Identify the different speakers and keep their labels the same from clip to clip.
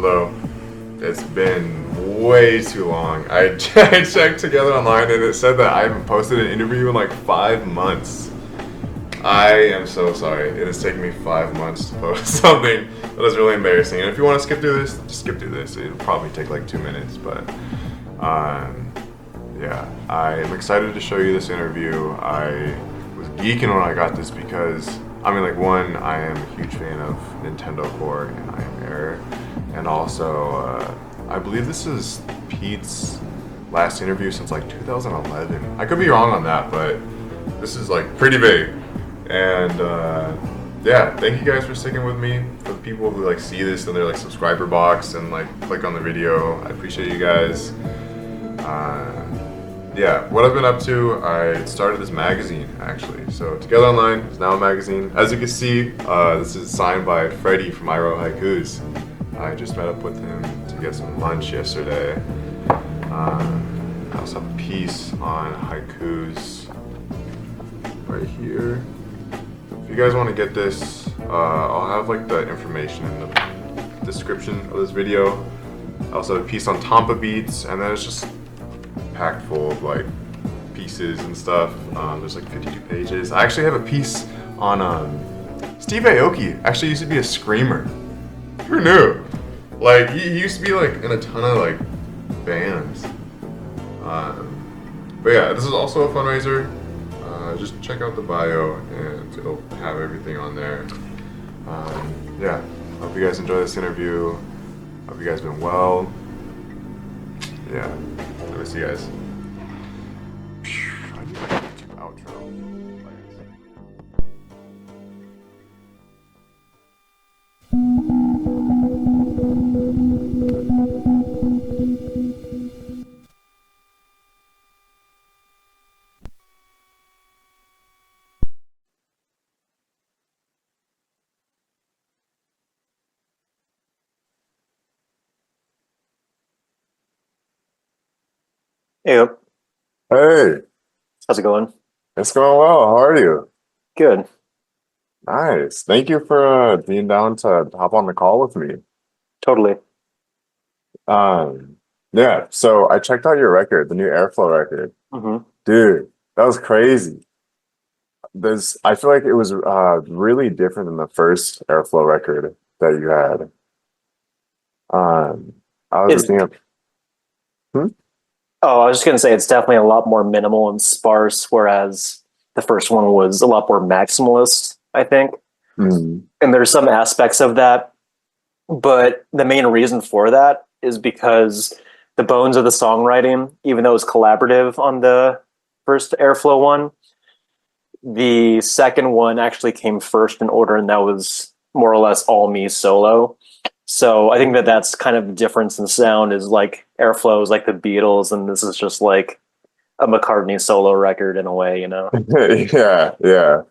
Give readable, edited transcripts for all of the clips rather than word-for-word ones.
Speaker 1: Hello. It's been way too long. I checked Together Online and it said that I haven't posted an interview in like 5 months. I am so sorry. It has taken me 5 months to post something. That is really embarrassing. And if you want to skip through this, just skip through this. It'll probably take like 2 minutes, but yeah, I am excited to show you this interview. I was geeking when I got this because, I mean, like, one, I am a huge fan of Nintendo Core and iamerror, and also I believe this is Pete's last interview since like 2011. I could be wrong on that, but this is like pretty big. And yeah, thank you guys for sticking with me. For the people who like see this in their like subscriber box and like click on the video, I appreciate you guys. Yeah, what I've been up to, I started this magazine actually. So Together Online is now a magazine. As you can see, this is signed by Freddie from iamerror Haikus. I just met up with him to get some lunch yesterday. I also have a piece on haikus right here. If you guys want to get this, I'll have like the information in the description of this video. I also have a piece on tomppabeats, and then it's just packed full of like pieces and stuff. There's like 52 pages. I actually have a piece on Steve Aoki. Actually used to be a screamer. Who knew? Like he used to be like in a ton of like bands. But yeah, this is also a fundraiser. Just check out the bio and it'll have everything on there. Yeah, hope you guys enjoy this interview. Hope you guys been well. Yeah, let me see you guys. I need like a YouTube outro.
Speaker 2: Hey,
Speaker 1: Hey,
Speaker 2: how's it going?
Speaker 1: it's going well. How are you?
Speaker 2: Good.
Speaker 1: Nice. Thank you for being down to hop on the call with me.
Speaker 2: Totally.
Speaker 1: Um, yeah, so I checked out your record, the new Airflow record.
Speaker 2: hmm
Speaker 1: Dude, that was crazy. I feel like it was really different than the first Airflow record that you had. I was
Speaker 2: It's,
Speaker 1: thinking, hmm?
Speaker 2: oh, I was just gonna say it's definitely a lot more minimal and sparse, whereas the first one was a lot more maximalist, I think.
Speaker 1: Mm,
Speaker 2: And there's some aspects of that, but the main reason for that is because the bones of the songwriting, even though it was collaborative on the first Airflow one, the second one actually came first in order, and that was more or less all me solo. So I think that that's kind of the difference in sound is like Airflow is like the Beatles, and this is just like a McCartney solo record in a way, you know?
Speaker 1: yeah, yeah.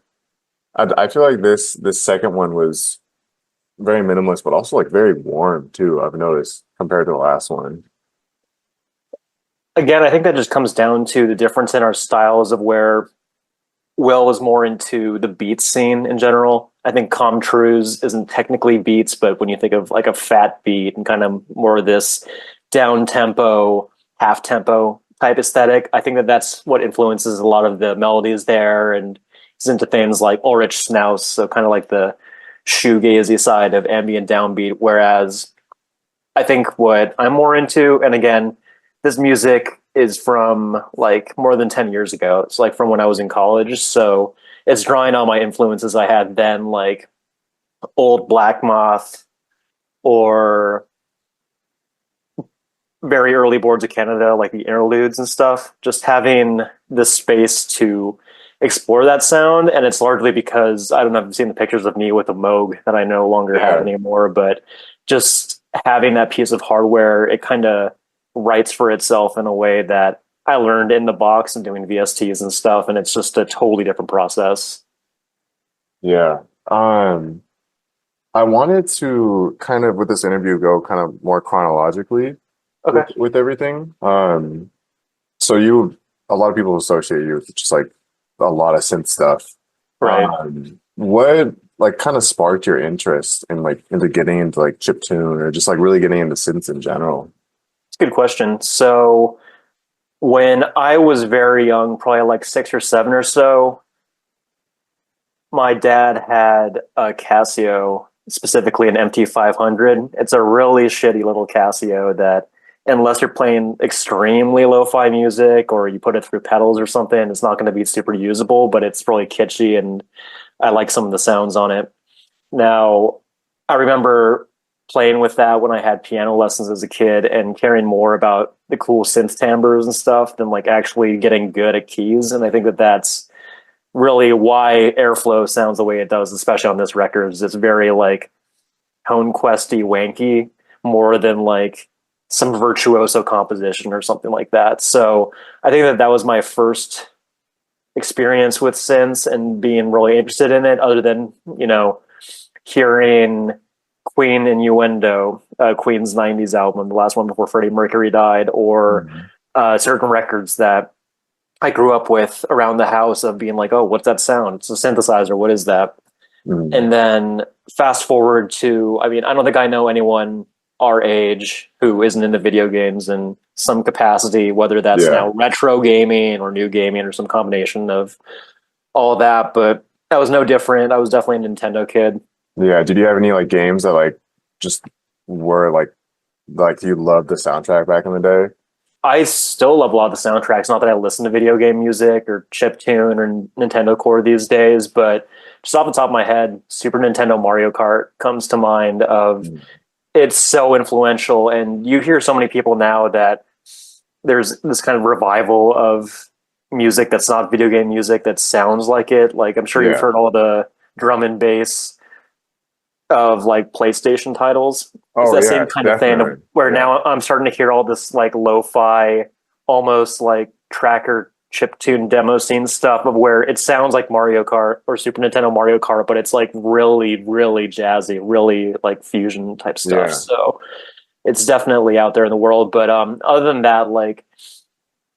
Speaker 1: I feel like this second one was very minimalist, but also like very warm too, I've noticed, compared to the last one.
Speaker 2: Again, I think that just comes down to the difference in our styles of where Will was more into the beats scene in general. I think Com Trues isn't technically beats, but when you think of like a fat beat and kind of more of this down tempo, half tempo type aesthetic, I think that that's what influences a lot of the melodies there. And he's into things like Ulrich Snaus, so kind of like the shoegazy side of ambient downbeat. Whereas I think what I'm more into, and again, this music is from like more than 10 years ago. It's like from when I was in college. So it's drawing on my influences I had then, like old Black Moth or very early Boards of Canada, like the interludes and stuff. Just having the space to explore that sound. And it's largely because I don't know if you've seen the pictures of me with a Moog that I no longer have
Speaker 1: Yeah.
Speaker 2: anymore, but just having that piece of hardware, it kind of writes for itself in a way that I learned in the box and doing VSTs and stuff. And it's just a totally different process.
Speaker 1: Yeah. I wanted to kind of with this interview go kind of more chronologically
Speaker 2: Okay.
Speaker 1: with everything. So a lot of people associate you with just like a lot of synth stuff.
Speaker 2: Right.
Speaker 1: what like kind of sparked your interest in like into getting into like chiptune or just like really getting into synths in general?
Speaker 2: It's a good question. So when I was very young, probably like 6 or 7 or so, my dad had a Casio, specifically an MT500. It's a really shitty little Casio that, unless you're playing extremely lo-fi music or you put it through pedals or something, it's not going to be super usable, but it's really kitschy and I like some of the sounds on it. Now, I remember playing with that when I had piano lessons as a kid and caring more about the cool synth timbres and stuff than like actually getting good at keys. And I think that that's really why Airflow sounds the way it does, especially on this record. It's very like tone questy, wanky, more than like some virtuoso composition or something like that. So I think that that was my first experience with synths and being really interested in it, other than, hearing Queen Innuendo, Queen's 90s album, the last one before Freddie Mercury died, or certain records that I grew up with around the house of being like, oh, what's that sound? It's a synthesizer. What is that? And then fast forward to, I mean, I don't think I know anyone our age who isn't into video games in some capacity, whether that's now retro gaming or new gaming or some combination of all of that. But that was no different. I was definitely a Nintendo kid.
Speaker 1: Yeah. Did you have any like games that like just were like you loved the soundtrack back in the day?
Speaker 2: I still love a lot of the soundtracks. Not that I listen to video game music or chiptune or Nintendo Core these days, but just off the top of my head, Super Nintendo Mario Kart comes to mind. Of It's so influential, and you hear so many people now that there's this kind of revival of music that's not video game music that sounds like it. Like, I'm sure you've heard all the drum and bass of like PlayStation titles. It's that same kind of thing where now I'm starting to hear all this like lo-fi, almost like tracker chiptune demo scene stuff of where it sounds like Mario Kart or Super Nintendo Mario Kart, but it's like really, really jazzy, really like fusion type stuff. So it's definitely out there in the world. But other than that, like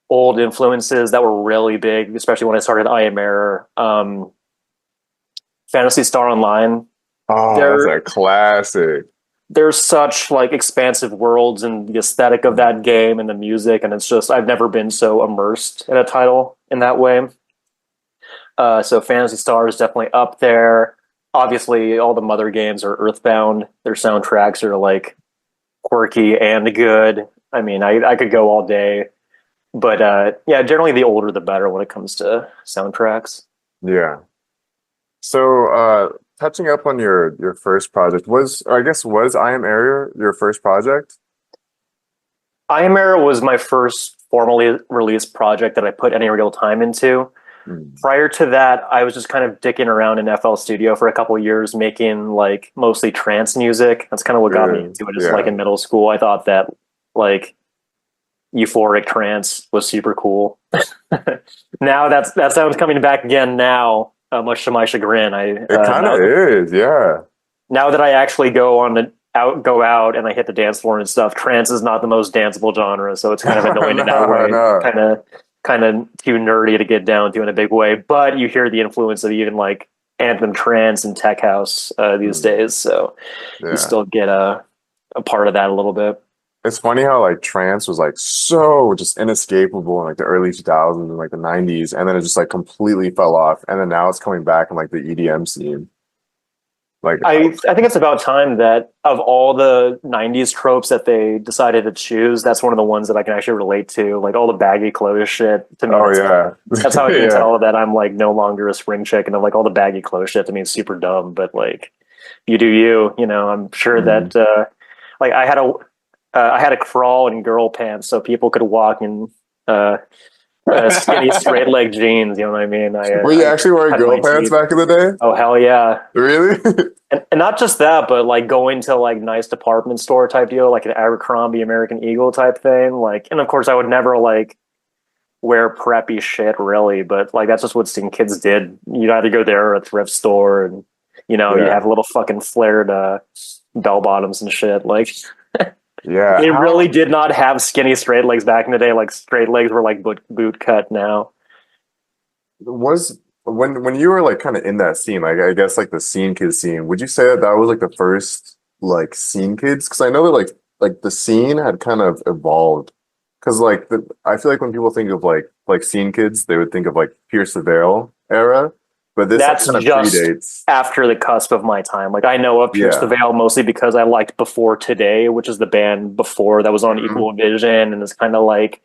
Speaker 2: old influences that were really big, especially when I started iamerror, Phantasy Star Online.
Speaker 1: Oh, that's a classic.
Speaker 2: There's such like expansive worlds and the aesthetic of that game and the music, and it's just, I've never been so immersed in a title in that way. So Phantasy Star is definitely up there. Obviously, all the Mother games are Earthbound. Their soundtracks are like quirky and good. I mean, I could go all day, but yeah, generally the older the better when it comes to soundtracks.
Speaker 1: Yeah. So touching up on your first project, was iamerror your first project?
Speaker 2: iamerror was my first formally released project that I put any real time into. Prior to that, I was just kind of dicking around in FL Studio for a couple of years, making like mostly trance music. That's kind of what got me into it. Just like in middle school, I thought that like euphoric trance was super cool. Now that sounds coming back again now, much to my chagrin.
Speaker 1: It kind of is, yeah.
Speaker 2: Now that I actually go out and I hit the dance floor and stuff, trance is not the most danceable genre, so it's kind of annoying in that way. Kind of too nerdy to get down to in a big way. But you hear the influence of even like anthem trance and tech house these days, so you still get a part of that a little bit.
Speaker 1: It's funny how like trance was like so just inescapable in like the early 2000s and like the 90s, and then it just like completely fell off, and then now it's coming back in like the EDM scene. Like
Speaker 2: I think it's about time that of all the 90s tropes that they decided to choose, that's one of the ones that I can actually relate to. Like all the baggy clothes shit to me. That's how I can tell that I'm like no longer a spring chick, and I'm like all the baggy clothes shit to me is super dumb, but like you do you know. I'm sure that like I had a crawl in girl pants so people could walk in skinny straight leg jeans, you know what I mean?
Speaker 1: Were you actually wearing girl pants back in the day?
Speaker 2: Oh hell yeah.
Speaker 1: Really?
Speaker 2: and not just that, but like going to like nice department store type deal, like an Abercrombie American Eagle type thing. Like, and of course I would never like wear preppy shit really, but like that's just what some kids did. You'd either go there or a thrift store, and you know, you have little fucking flared bell bottoms and shit. Like
Speaker 1: yeah,
Speaker 2: they really did not have skinny straight legs back in the day. Like straight legs were like boot cut now.
Speaker 1: Was when you were like kind of in that scene, like I guess like the scene kids scene, would you say that that was like the first like scene kids? Because I know that like the scene had kind of evolved. Because like I feel like when people think of like scene kids, they would think of like Pierce the Veil era, but this like
Speaker 2: That's
Speaker 1: kind of
Speaker 2: just
Speaker 1: predates.
Speaker 2: after the cusp of my time. Like I know of Pierce the
Speaker 1: Yeah.
Speaker 2: Veil mostly because I liked Before Today, which is the band before that was on
Speaker 1: Hmm.
Speaker 2: Equal Vision, and it's kind of like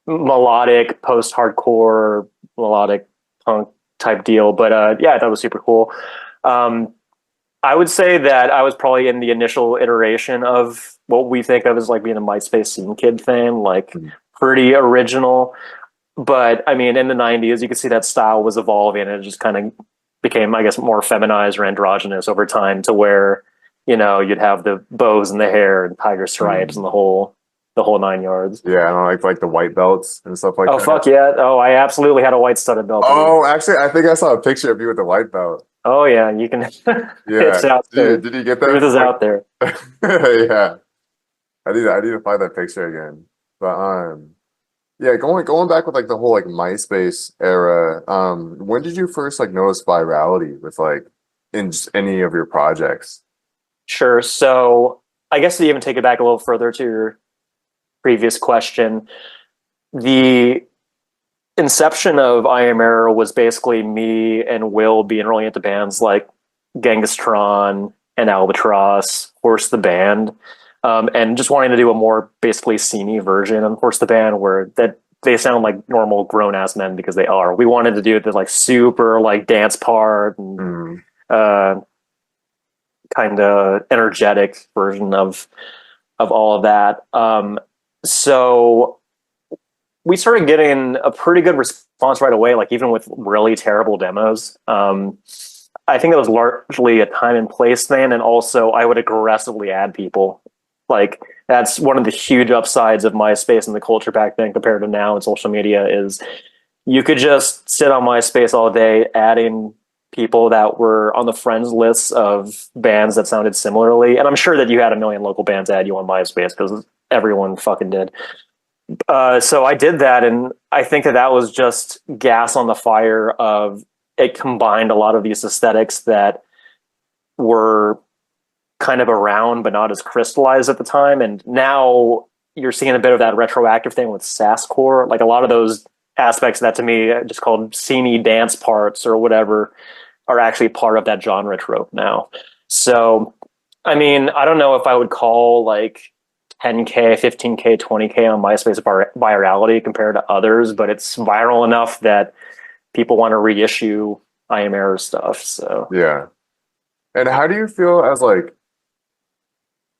Speaker 2: melodic post-hardcore melodic punk type deal. But yeah, that was super cool. Um, I would say that I was probably in the initial iteration of what we think of as like being a MySpace scene kid thing, like pretty original. But I mean, in the '90s, you could see that style was evolving, and it just kind of became, I guess, more feminized or androgynous over time, to where you'd have the bows and the hair and tiger stripes and
Speaker 1: Hmm.
Speaker 2: the whole 9 yards.
Speaker 1: Yeah, and like the white belts and stuff like
Speaker 2: Oh
Speaker 1: that.
Speaker 2: fuck yeah! Oh, I absolutely had a white studded belt, dude.
Speaker 1: Oh, actually, I think I saw a picture of you with the white belt.
Speaker 2: Oh yeah, you can.
Speaker 1: Yeah.
Speaker 2: It's out there.
Speaker 1: Did you get that
Speaker 2: Truth
Speaker 1: from
Speaker 2: is
Speaker 1: like
Speaker 2: out there.
Speaker 1: yeah. I need to find that picture again. But yeah, going back with like the whole like MySpace era, when did you first like notice virality with like in just any of your projects?
Speaker 2: Sure. So I guess to even take it back a little further to your previous question, the inception of iamerror was basically me and Will being really into bands like Gengistron and Albatross, Horse the Band, and just wanting to do a more basically sceney version of Horse the Band, where that they sound like normal grown ass men because they are. We wanted to do the like super like dance part and
Speaker 1: Mm,
Speaker 2: uh, kind of energetic version of all of that. So we started getting a pretty good response right away, like even with really terrible demos. I think it was largely a time and place thing, and also I would aggressively add people. Like that's one of the huge upsides of MySpace and the culture back then compared to now and social media is you could just sit on MySpace all day adding people that were on the friends lists of bands that sounded similarly. And I'm sure that you had a million local bands add you on MySpace because everyone fucking did. So I did that, and I think that was just gas on the fire of it combined a lot of these aesthetics that were kind of around but not as crystallized at the time. And now you're seeing a bit of that retroactive thing with sasscore. Like a lot of those aspects that to me just called sceney dance parts or whatever are actually part of that genre trope now. So, I mean, I don't know if I would call like 10K, 15K, 20K on MySpace virality compared to others, but it's viral enough that people want to reissue I Am Error stuff. So
Speaker 1: yeah. And how do you feel as like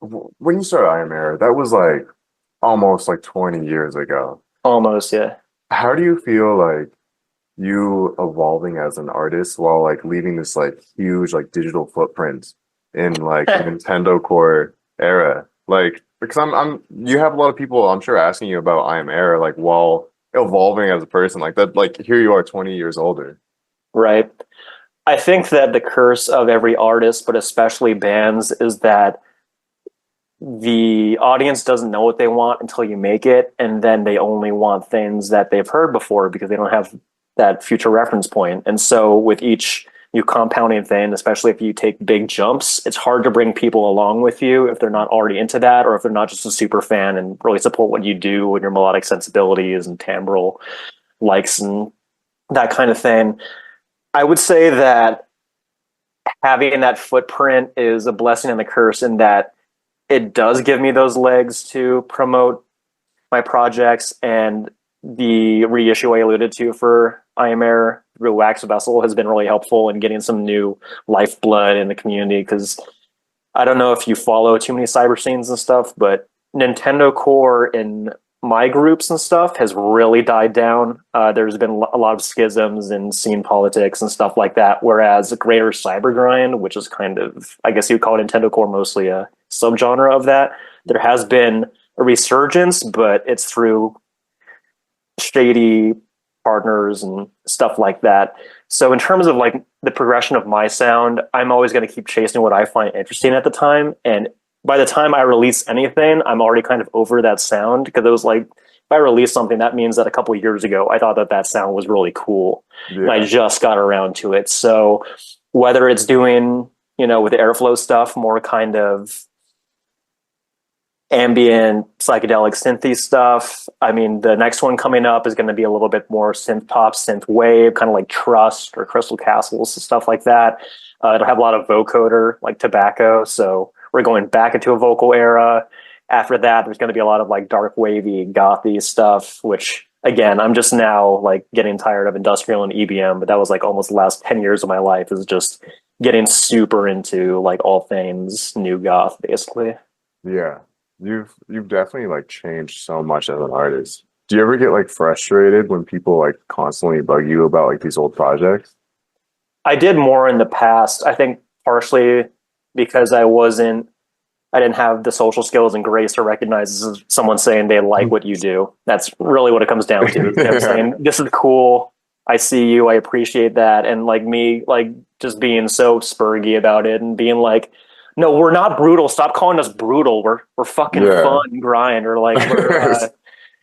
Speaker 1: when you started I Am Error, that was like almost like 20 years ago.
Speaker 2: almost, yeah.
Speaker 1: How do you feel like you evolving as an artist while like leaving this like huge like digital footprint in like the Nintendo Core era? Like because I'm you have a lot of people I'm sure asking you about I Am Error like while evolving as a person like that like here you are 20 years older.
Speaker 2: Right. I think that the curse of every artist, but especially bands, is that the audience doesn't know what they want until you make it, and then they only want things that they've heard before because they don't have that future reference point. And so with each new compounding thing, especially if you take big jumps, it's hard to bring people along with you if they're not already into that, or if they're not just a super fan and really support what you do and your melodic sensibilities and timbral likes and that kind of thing. I would say that having that footprint is a blessing and a curse in that it does give me those legs to promote my projects, and the reissue I alluded to for I Am Air through Wax Vessel has been really helpful in getting some new lifeblood in the community. Because I don't know if you follow too many cyber scenes and stuff, but Nintendo Core in my groups and stuff has really died down. There's been a lot of schisms and scene politics and stuff like that. Whereas Greater Cyber Grind, which is kind of, I guess you would call Nintendo Core mostly a subgenre of that, there has been a resurgence, but it's through shady partners and stuff like that. So in terms of like the progression of my sound, I'm always going to keep chasing what I find interesting at the time. And by the time I release anything, I'm already kind of over that sound because it was like I release something, that means that a couple of years ago, I thought that that sound was really cool. And I
Speaker 1: Yeah.
Speaker 2: just got around to it. So whether it's doing, you know, with the airflow stuff, more kind of ambient psychedelic synthy stuff. I mean, the next one coming up is going to be a little bit more synth pop, synth wave, kind of like Trust or Crystal Castles and stuff like that. It'll have a lot of vocoder, like Tobacco. So we're going back into a vocal era. After that, there's going to be a lot of like dark wavy, gothy stuff, which again, I'm just now like getting tired of industrial and EBM, but that was like almost the last 10 years of my life is just getting super into like all things new goth, basically.
Speaker 1: Yeah. You've definitely like changed so much as an artist. Do you ever get like frustrated when people like constantly bug you about like these old projects?
Speaker 2: I did more in the past. I think partially because I didn't have the social skills and grace to recognize someone saying they like what you do. That's really what it comes down to. Is them saying, this is cool. I see you. I appreciate that. And like me, like just being so spurgy about it and being like, no, we're not brutal. Stop calling us brutal. We're fucking
Speaker 1: Yeah.
Speaker 2: fun grind, or like we're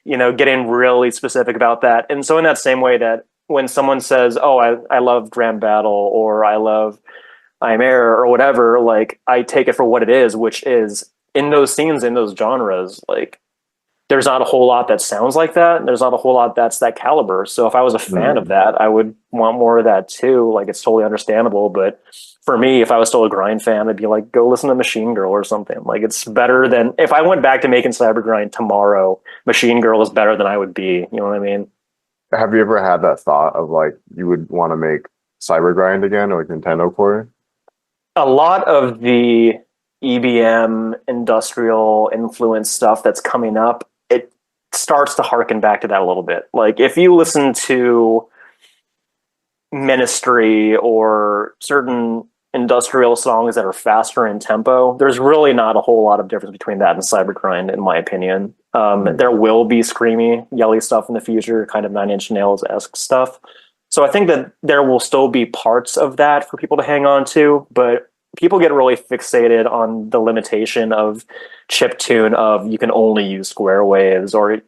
Speaker 2: you know, getting really specific about that. And so in that same way that when someone says, oh, I love Grand Battle or I love iamerror or whatever, like I take it for what it is, which is in those scenes, in those genres, like there's not a whole lot that sounds like that. And there's not a whole lot that's that caliber. So if I was a fan of
Speaker 1: Mm.
Speaker 2: that, I would want more of that too. Like it's totally understandable. But for me, if I was still a grind fan, I'd be like, go listen to Machine Girl or something. Like it's better than if I went back to making cyber grind tomorrow, Machine Girl is better than I would be. You know what I mean?
Speaker 1: Have you ever had that thought of like you would want to make cyber grind again or like Nintendo Core?
Speaker 2: A lot of the EBM industrial influence stuff that's coming up, it starts to harken back to that a little bit. Like if you listen to Ministry or certain industrial songs that are faster in tempo, there's really not a whole lot of difference between that and cybergrind, in my opinion. There will be screamy, yelly stuff in the future, kind of Nine Inch Nails-esque stuff. So I think that there will still be parts of that for people to hang on to, but people get really fixated on the limitation of chiptune of you can only use square waves, or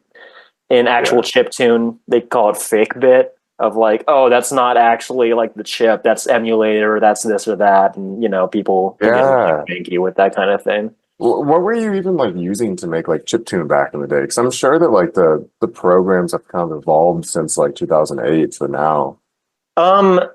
Speaker 2: in actual
Speaker 1: Yeah.
Speaker 2: chiptune, they call it fake bit of like, oh, that's not actually like the chip, that's emulator, that's this or that. And, you know, people can get really
Speaker 1: Yeah.
Speaker 2: banky with that kind of thing.
Speaker 1: What were you even like using to make like chiptune back in the day? Because I'm sure that like the programs have kind of evolved since like 2008 to now.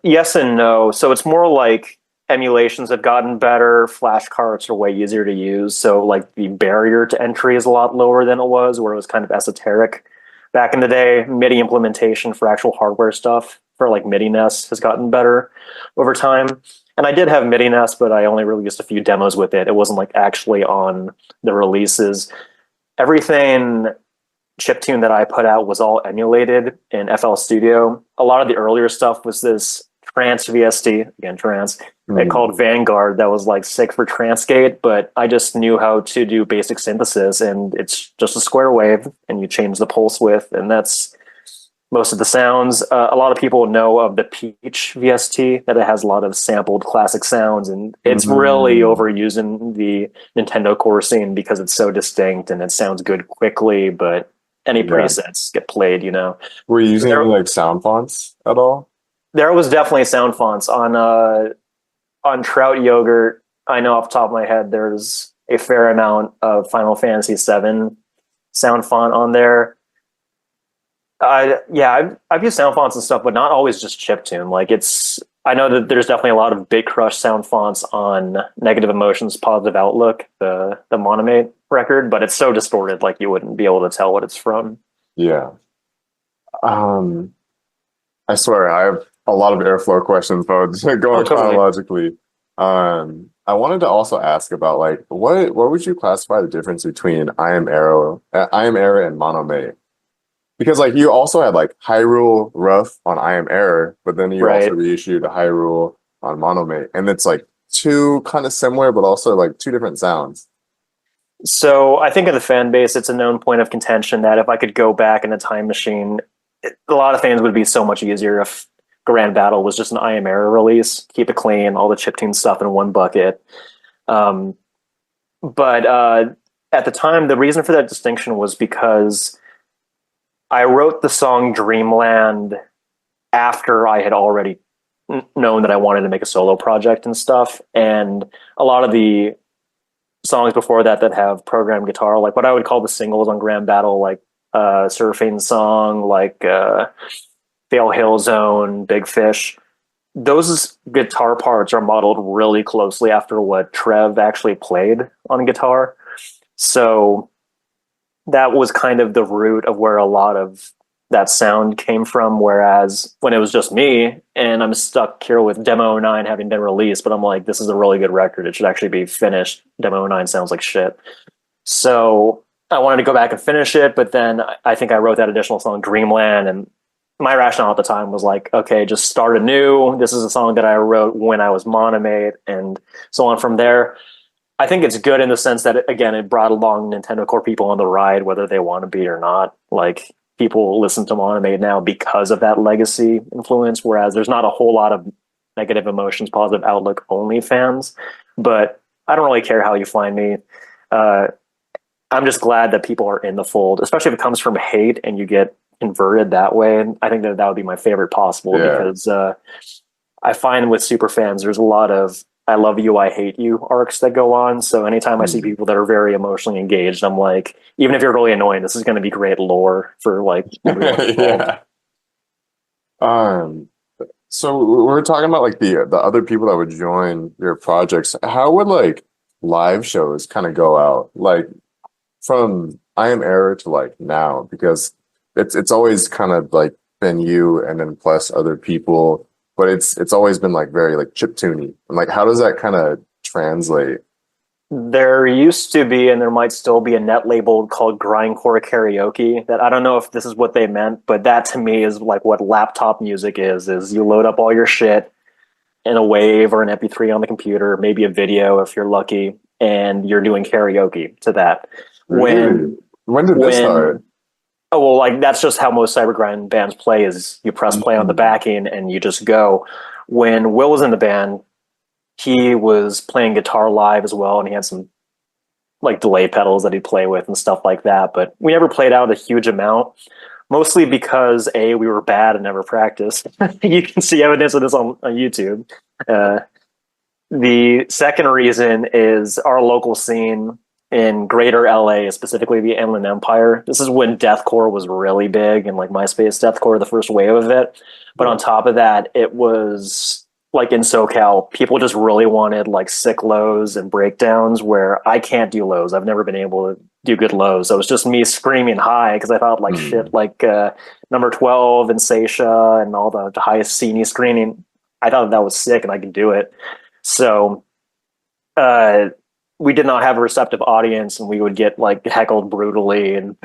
Speaker 2: Yes and no. So it's more like emulations have gotten better. Flashcards are way easier to use. So like the barrier to entry is a lot lower than it was, where it was kind of esoteric back in the day. MIDI implementation for actual hardware stuff for like MIDI Nest has gotten better over time. And I did have MIDI Nest, but I only released a few demos with it. It wasn't like actually on the releases. Everything chiptune that I put out was all emulated in FL Studio. A lot of the earlier stuff was this trance VST, again, trance, they
Speaker 1: Mm.
Speaker 2: called Vanguard, that was like sick for Transgate, but I just knew how to do basic synthesis, and it's just a square wave, and you change the pulse width, and that's most of the sounds. A lot of people know of the Peach VST, that it has a lot of sampled classic sounds, and it's really
Speaker 1: Mm.
Speaker 2: overused in the Nintendo core scene because it's so distinct and it sounds good quickly, but any
Speaker 1: Yeah.
Speaker 2: presets get played, you know.
Speaker 1: Were you
Speaker 2: So
Speaker 1: using any like sound fonts at all?
Speaker 2: there was definitely sound fonts on Trout Yogurt. I know off the top of my head, there's a fair amount of Final Fantasy VII sound font on there. I've used sound fonts and stuff, but not always just chiptune. Like I know that there's definitely a lot of Big Crush sound fonts on Negative Emotions, Positive Outlook, the Monomate record, but it's so distorted, like you wouldn't be able to tell what it's from.
Speaker 1: Yeah. Um, I swear I have a lot of airflow questions, but
Speaker 2: Oh,
Speaker 1: going
Speaker 2: totally.
Speaker 1: chronologically. I wanted to also ask about like what would you classify the difference between I am Arrow and Monomate? Because like you also had like Hyrule Rough on I Am Error, but then you also
Speaker 2: Right.
Speaker 1: reissued Hyrule on Monomate, and it's like two kind of similar, but also like two different sounds.
Speaker 2: So I think in the fan base, it's a known point of contention that if I could go back in a time machine, a lot of things would be so much easier if Grand Battle was just an I Am Error release, keep it clean, all the chiptune stuff in one bucket. Um, but at the time, the reason for that distinction was because I wrote the song Dreamland after I had already known that I wanted to make a solo project and stuff. And a lot of the songs before that that have programmed guitar, like what I would call the singles on Grand Battle, like Surfing Song, like Fail Hill Zone, Big Fish. Those guitar parts are modeled really closely after what Trev actually played on guitar. So that was kind of the root of where a lot of that sound came from. Whereas when it was just me and I'm stuck here with Demo 09 having been released, but I'm like, this is a really good record. It should actually be finished. Demo 09 sounds like shit. So I wanted to go back and finish it, but then I think I wrote that additional song Dreamland, and my rationale at the time was like, okay, just start anew. This is a song that I wrote when I was Monomate, and so on from there. I think it's good in the sense that, again, it brought along Nintendo Core people on the ride, whether they want to be or not. Like, people listen to Monomate now because of that legacy influence, whereas there's not a whole lot of negative emotions, positive outlook only fans. But I don't really care how you find me. I'm just glad that people are in the fold, especially if it comes from hate and you get converted that way. And I think that would be my favorite possible, because I find with super fans, there's a lot of I love you, I hate you arcs that go on. So anytime I see people that are very emotionally engaged, I'm like, even if you're really annoying, this is going to be great lore for like everyone involved.
Speaker 1: So we're talking about like the other people that would join your projects. How would like live shows kind of go out? Like from iamerror to like now, because it's always kind of like been you and then plus other people, but it's always been like very like chiptuney. And like how does that kind of translate?
Speaker 2: There used to be, and there might still be, a net label called Grindcore Karaoke that I don't know if this is what they meant, but that to me is like what laptop music is you load up all your shit in a wave or an MP3 on the computer, maybe a video if you're lucky, and you're doing karaoke to that.
Speaker 1: Really? When did this start?
Speaker 2: Oh, well, like that's just how most cybergrind bands play, is you press play on the backing and you just go. When Will was in the band, he was playing guitar live as well, and he had some like delay pedals that he'd play with and stuff like that. But we never played out a huge amount, mostly because A, we were bad and never practiced. You can see evidence of this on YouTube. The second reason is our local scene in greater LA, specifically the Inland Empire. This is when deathcore was really big, and like MySpace deathcore, the first wave of it. But on top of that, it was like in SoCal, people just really wanted like sick lows and breakdowns, where I can't do lows. I've never been able to do good lows. So it was just me screaming high because I thought like shit, like number 12 and Seisha and all the highest scene screening. I thought that was sick and I could do it. So we did not have a receptive audience, and we would get like heckled brutally and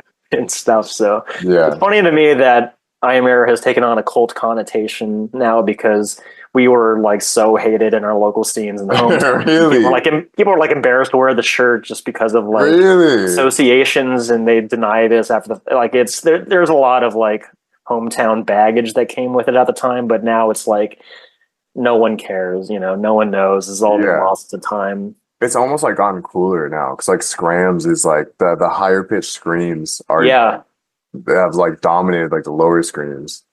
Speaker 2: stuff. So it's funny to me that iamerror has taken on a cult connotation now, because we were like so hated in our local scenes in the hometown.
Speaker 1: Really?
Speaker 2: People were like embarrassed to wear the shirt just because of like associations, and they denied us after the like. It's there's a lot of like hometown baggage that came with it at the time, but now it's like no one cares. You know, no one knows. It's all been lost to time.
Speaker 1: It's almost like gotten cooler now, because like scrams is like the higher pitched screams are they have like dominated like the lower screams.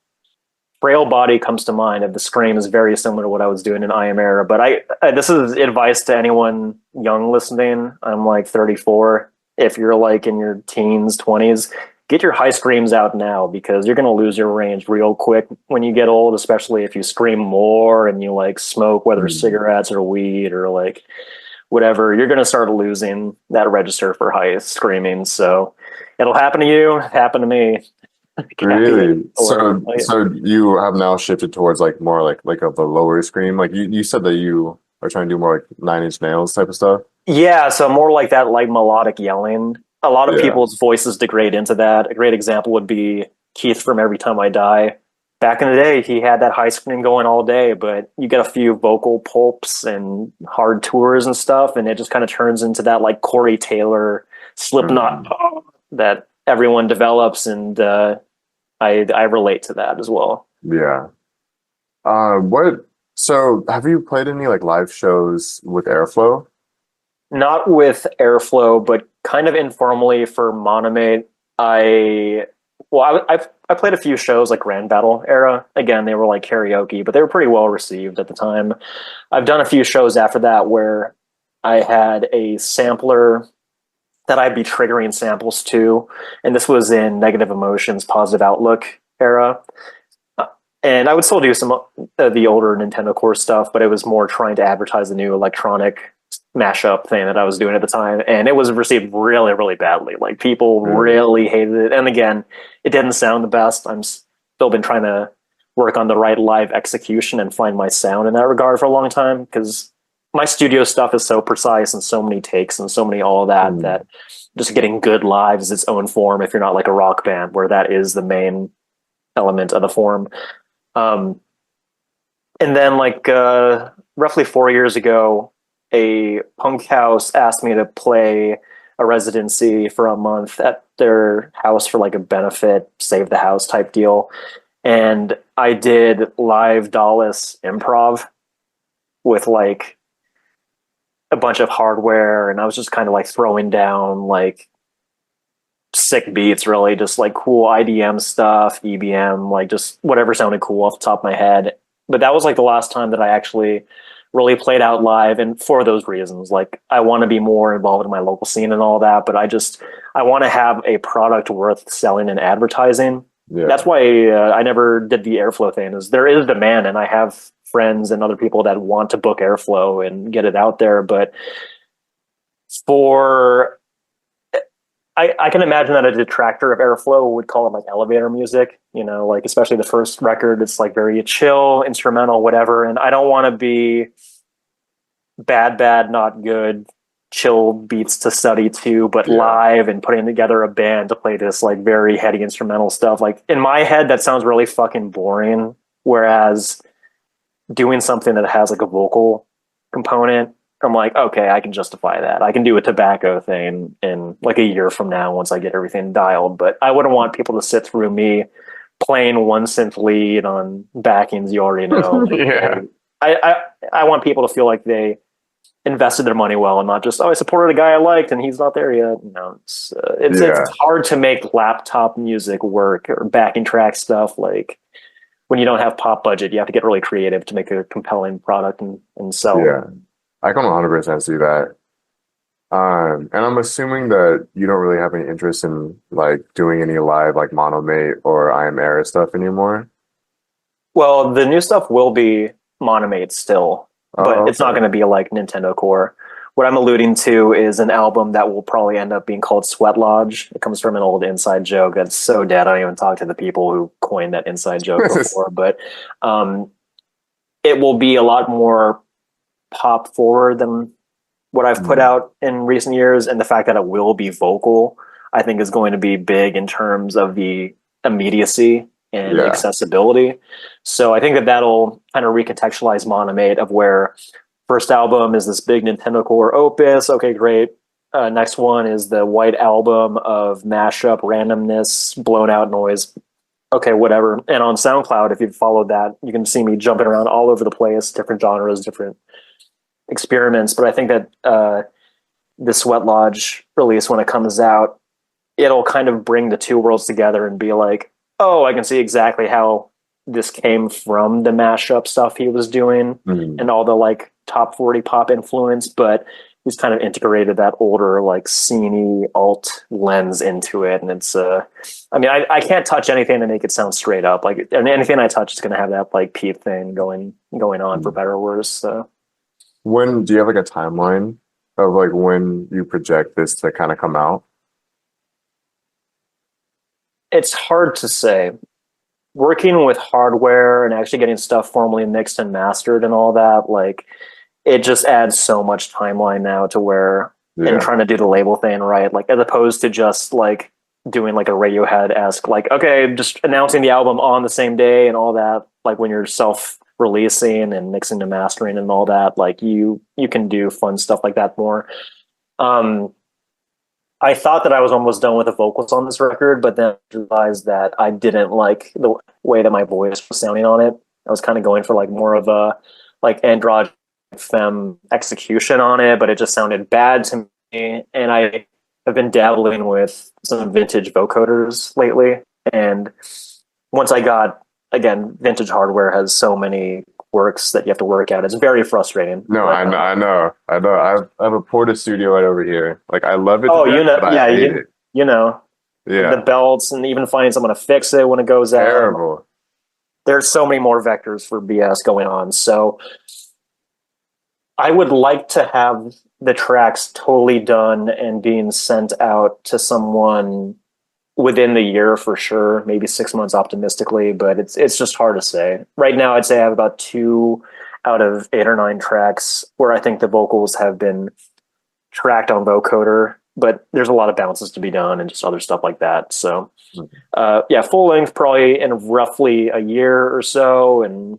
Speaker 2: Frail Body comes to mind. Of the scream is very similar to what I was doing in iamerror. But I this is advice to anyone young listening. I'm like 34. If you're like in your teens, 20s, get your high screams out now, because you're going to lose your range real quick when you get old, especially if you scream more and you like smoke, whether cigarettes or weed or like whatever. You're going to start losing that register for high screaming. So it'll happen to you, happen to me.
Speaker 1: Really? So you have now shifted towards like more like of a lower scream. Like you said that you are trying to do more like 9 Inch Nails type of stuff.
Speaker 2: Yeah, so more like that, like melodic yelling. A lot of people's voices degrade into that. A great example would be Keith from Every Time I Die. Back in the day, he had that high scream going all day, but you get a few vocal pulps and hard tours and stuff, and it just kind of turns into that like Corey Taylor Slipknot that everyone develops, and I relate to that as well.
Speaker 1: Yeah. So have you played any like live shows with Airflow?
Speaker 2: Not with Airflow, but kind of informally for Monomate. I Well, I played a few shows like Grand Battle era. Again, they were like karaoke, but they were pretty well received at the time. I've done a few shows after that where I had a sampler that I'd be triggering samples to, and this was in Negative Emotions, Positive Outlook era. And I would still do some the older Nintendo Core stuff, but it was more trying to advertise the new electronic mashup thing that I was doing at the time, and it was received really, really badly. Like people really hated it, and again, it didn't sound the best. I'm still been trying to work on the right live execution and find my sound in that regard for a long time because my studio stuff is so precise and so many takes and so many all that that just getting good live is its own form. If you're not like a rock band where that is the main element of the form. And then like roughly 4 years ago, a punk house asked me to play a residency for a month at their house for like a benefit, save the house type deal. And I did live Dallas improv with like a bunch of hardware, and I was just kind of like throwing down like sick beats, really, just like cool IDM stuff, EBM, like just whatever sounded cool off the top of my head. But that was like the last time that I actually really played out live, and for those reasons, like I want to be more involved in my local scene and all that, but I want to have a product worth selling and advertising. That's why I never did the airflow thing. Is there is demand, and I have friends and other people that want to book airflow and get it out there, but for I can imagine that a detractor of airflow would call it like elevator music, you know, like especially the first record, it's like very chill, instrumental, whatever. And I don't want to be bad, not good, chill beats to study to, but live and putting together a band to play this like very heady instrumental stuff. Like in my head, that sounds really fucking boring. Whereas doing something that has like a vocal component, I'm like, okay, I can justify that. I can do a tobacco thing in like a year from now once I get everything dialed. But I wouldn't want people to sit through me playing one synth lead on backings you already know. I want people to feel like they invested their money well and not just, oh, I supported a guy I liked and he's not there yet. No, it's hard to make laptop music work or backing track stuff. Like when you don't have pop budget, you have to get really creative to make a compelling product and sell.
Speaker 1: Yeah. I can 100% see that. And I'm assuming that you don't really have any interest in like doing any live like Monomate or iamerror stuff anymore.
Speaker 2: Well, the new stuff will be Monomate still, but it's not going to be like Nintendo Core. What I'm alluding to is an album that will probably end up being called Sweat Lodge. It comes from an old inside joke that's so dead. I don't even talk to the people who coined that inside joke before, but it will be a lot more pop forward than what I've put out in recent years, and the fact that it will be vocal, I think is going to be big in terms of the immediacy and accessibility. So I think that that'll kind of recontextualize Monomate of where first album is this big Nintendo Core opus. Okay, great. Next one is the white album of mashup, randomness, blown out noise. Okay, whatever. And on SoundCloud, if you've followed that, you can see me jumping around all over the place, different genres, different experiments. But I think that the Sweat Lodge release, when it comes out, it'll kind of bring the two worlds together and be like, oh, I can see exactly how this came from the mashup stuff he was doing and all the like top 40 pop influence, but he's kind of integrated that older like scene-y alt lens into it. And it's I mean, I can't touch anything to make it sound straight up. Like, and anything I touch is going to have that like Pete thing going on for better or worse. So
Speaker 1: when do you have like a timeline of like when you project this to kind of come out?
Speaker 2: It's hard to say. Working with hardware and actually getting stuff formally mixed and mastered and all that, like it just adds so much timeline now to where and trying to do the label thing right, like as opposed to just like doing like a Radiohead-esque, like, okay, just announcing the album on the same day and all that, like when you're self-releasing and mixing and mastering and all that, like you can do fun stuff like that more. I thought that I was almost done with the vocals on this record, but then I realized that I didn't like the way that my voice was sounding on it. I was kind of going for like more of a like androgyny femme execution on it, but it just sounded bad to me. And I have been dabbling with some vintage vocoders lately. And once I got, again, vintage hardware has so many quirks that you have to work out. It's very frustrating.
Speaker 1: No,
Speaker 2: But,
Speaker 1: I know. I have a Porta studio right over here. Like I love it to
Speaker 2: oh,
Speaker 1: death, but I
Speaker 2: yeah,
Speaker 1: hate it.
Speaker 2: you know, the
Speaker 1: Yeah,
Speaker 2: belts and even finding someone to fix it when it goes out.
Speaker 1: terrible.
Speaker 2: There's so many more vectors for BS going on. So I would like to have the tracks totally done and being sent out to someone within the year for sure, maybe 6 months optimistically, but it's just hard to say. Right now, I'd say I have about 2 out of 8 or 9 tracks where I think the vocals have been tracked on vocoder, but there's a lot of bounces to be done and just other stuff like that. So, yeah, full length probably in roughly a year or so, and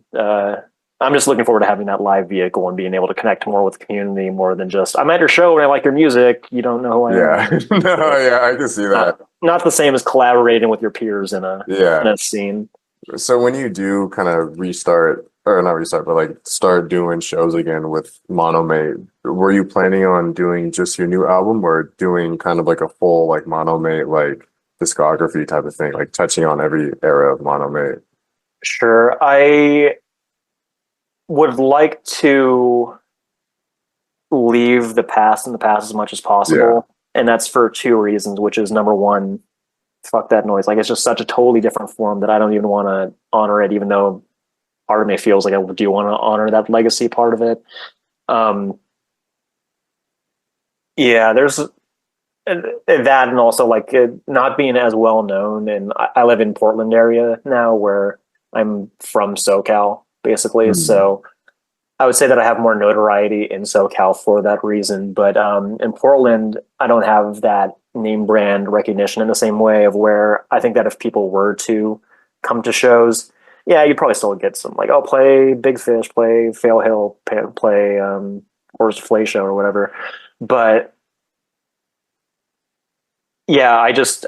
Speaker 2: I'm just looking forward to having that live vehicle and being able to connect more with the community more than just I'm at your show and I like your music. You don't know who I
Speaker 1: Yeah,
Speaker 2: am.
Speaker 1: no, yeah, I can see that.
Speaker 2: Not the same as collaborating with your peers in
Speaker 1: Yeah.
Speaker 2: a scene.
Speaker 1: So when you do kind of restart, or not restart, but like start doing shows again with Monomate, were you planning on doing just your new album or doing kind of like a full like Monomate like discography type of thing, like touching on every era of Monomate?
Speaker 2: Sure. I would like to leave the past in the past as much as possible. And that's for 2 reasons, which is number one, fuck that noise. Like it's just such a totally different form that I don't even want to honor it, even though part of me feels like I do want to honor that legacy part of it. Yeah, there's that, and also like not being as well known. And I live in Portland area now, where I'm from SoCal, basically. So I would say that I have more notoriety in SoCal for that reason. But in Portland, I don't have that name brand recognition in the same way of where I think that if people were to come to shows, yeah, you'd probably still get some like, oh, play Big Fish, play Fail Hill, play Horse Flay Show or whatever. But yeah, I don't,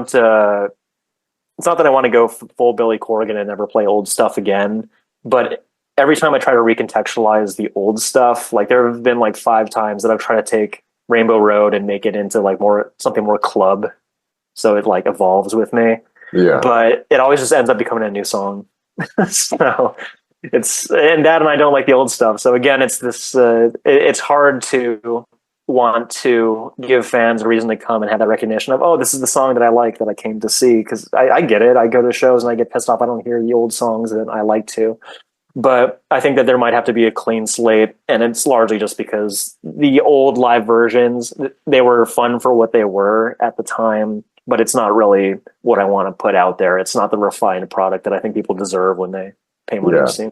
Speaker 2: it's not that I want to go full Billy Corgan and never play old stuff again, but every time I try to recontextualize the old stuff, like there have been like 5 times that I've tried to take Rainbow Road and make it into like something more club. So it like evolves with me.
Speaker 1: Yeah.
Speaker 2: But it always just ends up becoming a new song. So and I don't like the old stuff. So again, it's this, it's hard to want to give fans a reason to come and have that recognition of, oh, this is the song that I like that I came to see. Cause I get it. I go to shows and I get pissed off. I don't hear the old songs that I like to. But I think that there might have to be a clean slate, and it's largely just because the old live versions, they were fun for what they were at the time, but it's not really what I want to put out there. It's not the refined product that I think people deserve when they pay money to see.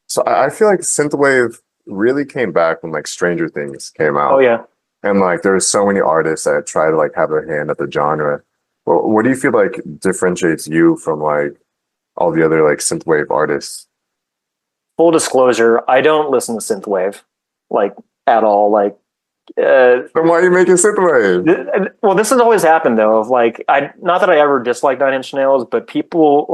Speaker 1: So I feel like synthwave really came back when like Stranger Things came out.
Speaker 2: Oh yeah.
Speaker 1: And like there's so many artists that try to like have their hand at the genre. Well, what do you feel like differentiates you from like all the other like synthwave artists?
Speaker 2: Full disclosure, I don't listen to synthwave like at all. Like,
Speaker 1: then why are you making synthwave?
Speaker 2: Well, this has always happened though. Of like, not that I ever disliked Nine Inch Nails, but people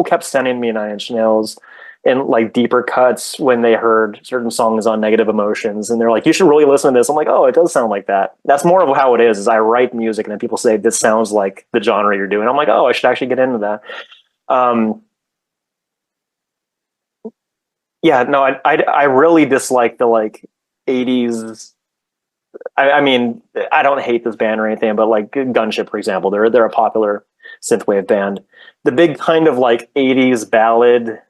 Speaker 2: kept sending me Nine Inch Nails in like deeper cuts when they heard certain songs on Negative Emotions, and they're like, "You should really listen to this." I'm like, "Oh, it does sound like that." That's more of how it is. Is I write music, and then people say, "This sounds like the genre you're doing." I'm like, "Oh, I should actually get into that." Yeah, no, I really dislike the like 80s. I mean, I don't hate this band or anything, but like Gunship, for example, they're a popular synthwave band. The big kind of like 80s ballad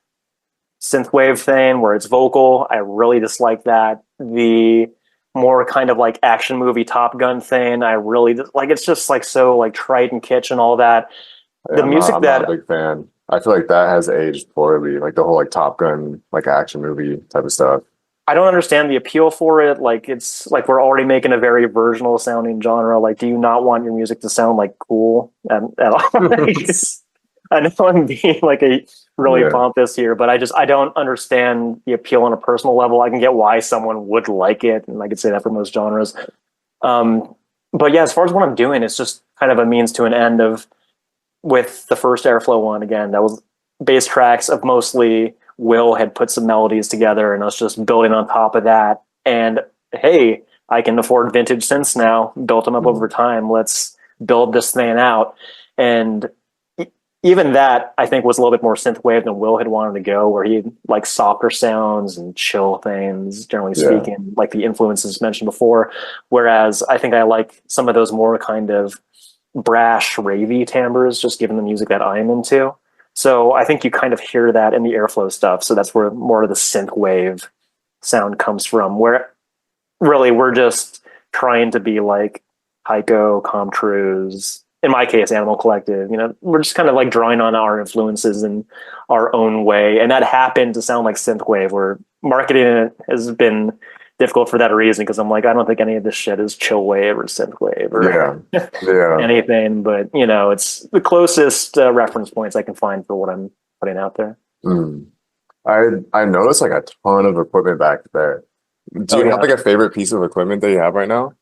Speaker 2: synthwave thing where it's vocal, I really dislike that. The more kind of like action movie Top Gun thing, I really like. It's just like so like trite and kitsch and all that.
Speaker 1: Yeah, I'm not a big fan. I feel like that has aged poorly, like the whole like Top Gun like action movie type of stuff.
Speaker 2: I don't understand the appeal for it. Like it's like we're already making a very virginal sounding genre. Like, do you not want your music to sound like cool at all? I know I'm being like a really pompous here, but I don't understand the appeal on a personal level. I can get why someone would like it, and I could say that for most genres. But yeah, as far as what I'm doing, it's just kind of a means to an end of with the first Airflow one again. That was bass tracks of mostly Will had put some melodies together and us just building on top of that. And hey, I can afford vintage synths now, built them up over time. Let's build this thing out. And even that, I think, was a little bit more synthwave than Will had wanted to go, where he like softer sounds and chill things, generally speaking, like the influences mentioned before. Whereas I think I like some of those more kind of brash, ravey timbres, just given the music that I'm into. So I think you kind of hear that in the airflow stuff. So that's where more of the synthwave sound comes from, where really we're just trying to be like Heiko, Comtrues, in my case, Animal Collective. We're just kind of like drawing on our influences in our own way. And that happened to sound like synthwave, where marketing it has been difficult for that reason, because I'm like, I don't think any of this shit is chill wave or synthwave or anything. But it's the closest reference points I can find for what I'm putting out there.
Speaker 1: I noticed like a ton of equipment back there. Do you have like a favorite piece of equipment that you have right now?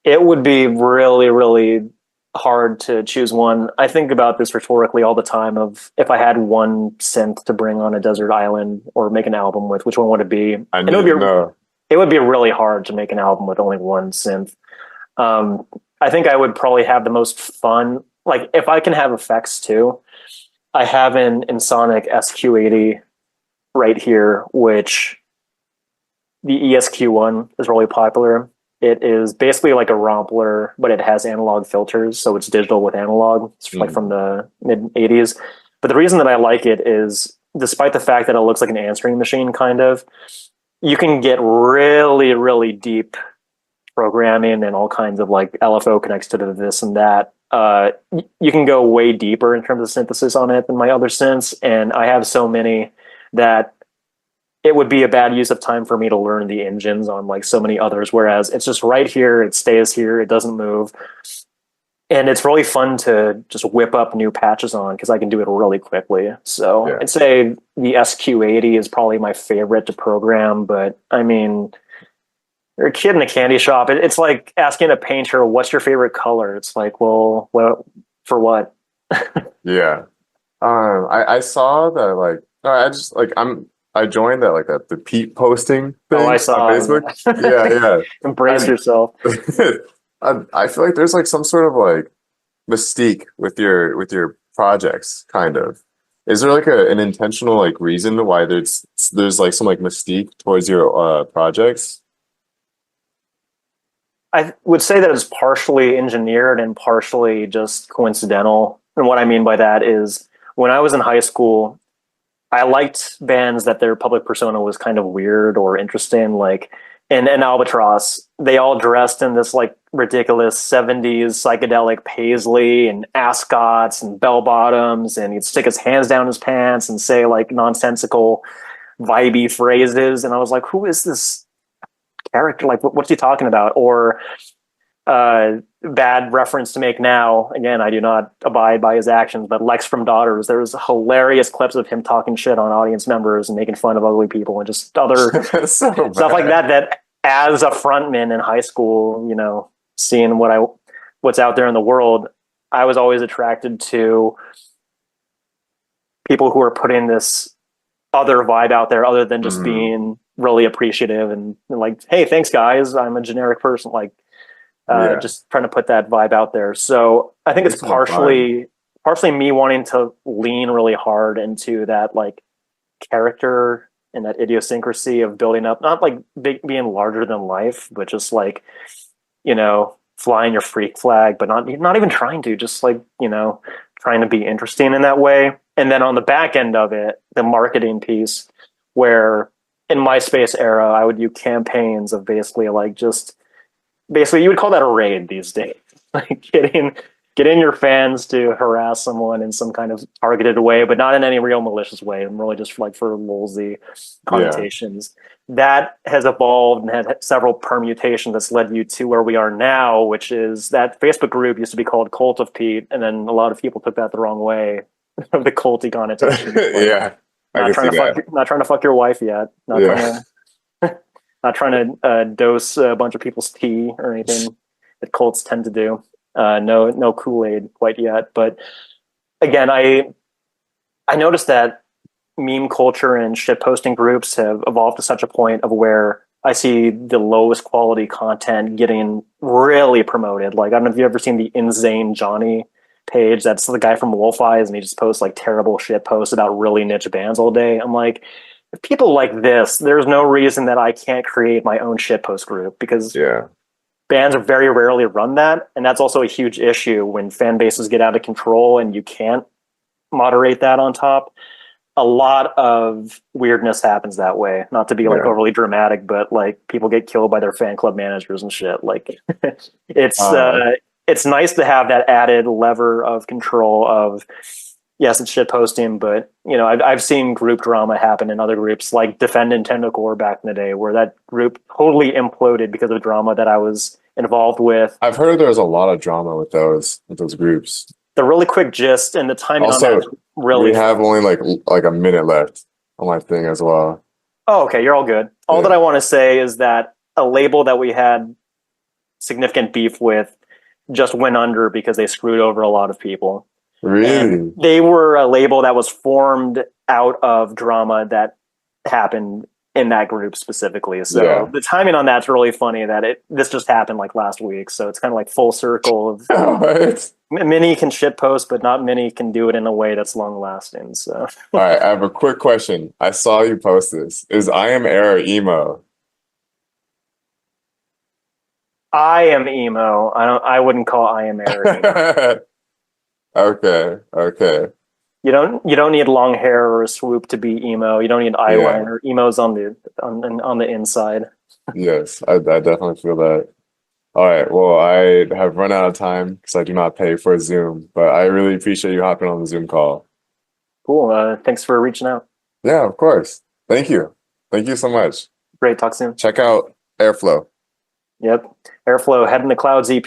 Speaker 2: It would be really, really hard to choose one. I think about this rhetorically all the time, of if I had one synth to bring on a desert island or make an album with, which one would it be? It would be really hard to make an album with only one synth. I think I would probably have the most fun. Like, if I can have effects too, I have an Ensoniq SQ80 right here, which the ESQ1 is really popular. It is basically like a Rompler, but it has analog filters, so it's digital with analog. It's like from the mid 80s. But the reason that I like it is, despite the fact that it looks like an answering machine, kind of, you can get really, really deep programming and all kinds of like LFO connects to this and that. You can go way deeper in terms of synthesis on it than my other synths, and I have so many that it would be a bad use of time for me to learn the engines on like so many others, whereas it's just right here, it stays here, it doesn't move. And it's really fun to just whip up new patches on, because I can do it really quickly. So I'd say the SQ80 is probably my favorite to program, but I mean, you're a kid in a candy shop. It's like asking a painter, what's your favorite color? It's like, well, for what?
Speaker 1: I saw that, like, I joined that, like, the Pete posting thing
Speaker 2: I saw
Speaker 1: on Facebook.
Speaker 2: Embrace yourself.
Speaker 1: I feel like there's like some sort of like mystique with your projects, kind of. Is there like an intentional like reason why there's like some like mystique towards your projects?
Speaker 2: I would say that it's partially engineered and partially just coincidental. And what I mean by that is, when I was in high school, I liked bands that their public persona was kind of weird or interesting, like in Albatross. They all dressed in this like ridiculous 70s psychedelic paisley and ascots and bell bottoms, and he'd stick his hands down his pants and say like nonsensical vibey phrases. And I was like, who is this character? Like, what's he talking about? Or bad reference to make now, again, I do not abide by his actions, but Lex from Daughters, there was hilarious clips of him talking shit on audience members and making fun of ugly people and just other stuff like that as a frontman in high school, seeing what's out there in the world, I was always attracted to people who are putting this other vibe out there, other than just being really appreciative and like, hey, thanks guys, I'm a generic person, like just trying to put that vibe out there. So I think it's partially me wanting to lean really hard into that like character and that idiosyncrasy of building up, not like being larger than life, but just like, flying your freak flag, but not even trying to, just like, trying to be interesting in that way. And then on the back end of it, the marketing piece, where in MySpace era, I would do campaigns of basically you would call that a raid these days, like getting your fans to harass someone in some kind of targeted way, but not in any real malicious way. And really just like for lolsy connotations. That has evolved and had several permutations that's led you to where we are now, which is that Facebook group used to be called Cult of Pete, and then a lot of people took that the wrong way, of the culty connotation. Like, not trying to fuck your wife yet. Not trying to dose a bunch of people's tea or anything that cults tend to do. No Kool-Aid quite yet. But again, I noticed that meme culture and shit posting groups have evolved to such a point of where I see the lowest quality content getting really promoted. Like, I don't know if you've ever seen the Insane Johnny page. That's the guy from Wolf Eyes, and he just posts like terrible shit posts about really niche bands all day. I'm like, if people like this, there's no reason that I can't create my own shit post group, because
Speaker 1: Yeah.
Speaker 2: bands very rarely run that. And that's also a huge issue when fan bases get out of control and you can't moderate that on top. A lot of weirdness happens that way. Not to be like
Speaker 1: Yeah.
Speaker 2: overly dramatic, but like people get killed by their fan club managers and shit. Like it's nice to have that added lever of control of, yes, it's shit posting, but you know, I've seen group drama happen in other groups like Defend Nintendo Core back in the day, where that group totally imploded because of drama that I was involved with.
Speaker 1: I've heard there's a lot of drama with those groups.
Speaker 2: The really quick gist and the timing on
Speaker 1: Also,
Speaker 2: that really.
Speaker 1: we have only like a minute left on my thing as well.
Speaker 2: Oh, okay, you're all good. All that I want to say is that a label that we had significant beef with just went under because they screwed over a lot of people.
Speaker 1: Really?
Speaker 2: And they were a label that was formed out of drama that happened in that group specifically. So the timing on that's really funny that this just happened like last week. So it's kind of like full circle of many can shit post, but not many can do it in a way that's long lasting. So
Speaker 1: all right, I have a quick question. I saw you post this. Is iamerror emo?
Speaker 2: I am emo. I wouldn't call iamerror.
Speaker 1: Okay.
Speaker 2: You don't need long hair or a swoop to be emo. You don't need eyeliner. Emo's on the inside.
Speaker 1: Yes, I definitely feel that. All right, well, I have run out of time because I do not pay for Zoom, but I really appreciate you hopping on the Zoom call.
Speaker 2: Cool. Thanks for reaching out.
Speaker 1: Yeah, of course. Thank you. Thank you so much.
Speaker 2: Great. Talk soon.
Speaker 1: Check out Airflow.
Speaker 2: Yep. Airflow, Head in the Clouds EP.